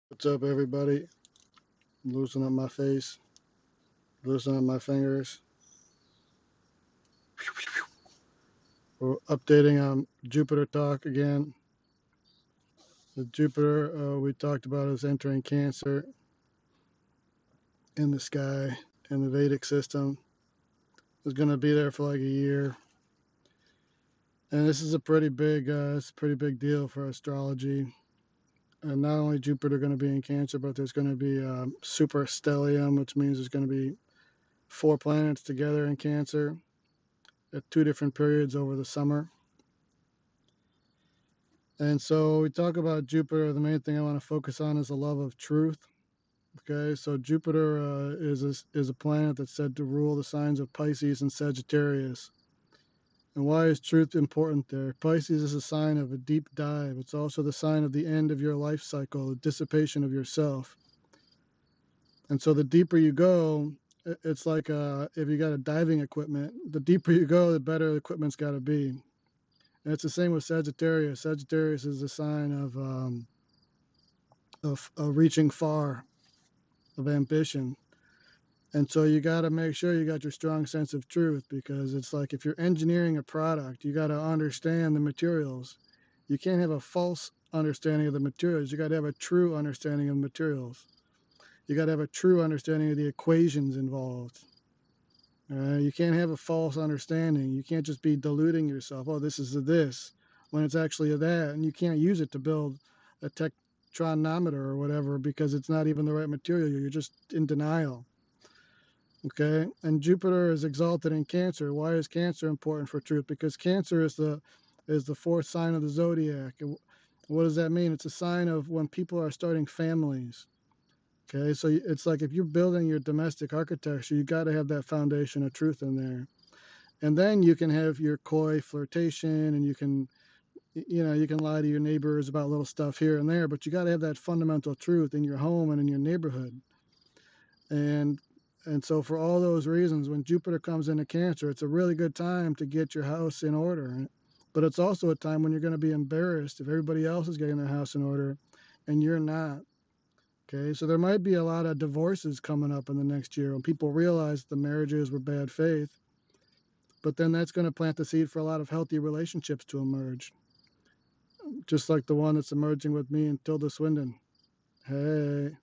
What's up, everybody? Loosen up my face, loosen up my fingers. We're updating on Jupiter talk again. The Jupiter we talked about is entering Cancer in the sky in the Vedic system. It's going to be there for like a year, and this is it's a pretty big deal for astrology. And not only Jupiter going to be in Cancer, but there's going to be super stellium, which means there's going to be four planets together in Cancer at two different periods over the summer. And so we talk about Jupiter. The main thing I want to focus on is the love of truth. Okay, so Jupiter is a planet that's said to rule the signs of Pisces and Sagittarius. And why is truth important there? Pisces is a sign of a deep dive. It's also the sign of the end of your life cycle, the dissipation of yourself. And so the deeper you go, it's like if you got a diving equipment, the deeper you go, the better the equipment's got to be. And it's the same with Sagittarius. Sagittarius is a sign of reaching far, of ambition. And so you got to make sure you got your strong sense of truth, because it's like if you're engineering a product, you got to understand the materials. You can't have a false understanding of the materials. You got to have a true understanding of materials. You got to have a true understanding of the equations involved. You can't have a false understanding. You can't just be deluding yourself. Oh, this is a this, when it's actually a that, and you can't use it to build a tectronometer or whatever, because it's not even the right material. You're just in denial. Okay, and Jupiter is exalted in Cancer. Why is Cancer important for truth? Because Cancer is the fourth sign of the zodiac. And what does that mean? It's a sign of when people are starting families. Okay, so it's like if you're building your domestic architecture, you got to have that foundation of truth in there. And then you can have your coy flirtation, and you can lie to your neighbors about little stuff here and there, but you got to have that fundamental truth in your home and in your neighborhood. And so for all those reasons, when Jupiter comes into Cancer, it's a really good time to get your house in order. But it's also a time when you're going to be embarrassed if everybody else is getting their house in order and you're not. Okay, so there might be a lot of divorces coming up in the next year when people realize the marriages were bad faith. But then that's going to plant the seed for a lot of healthy relationships to emerge, just like the one that's emerging with me and Tilda Swindon. Hey.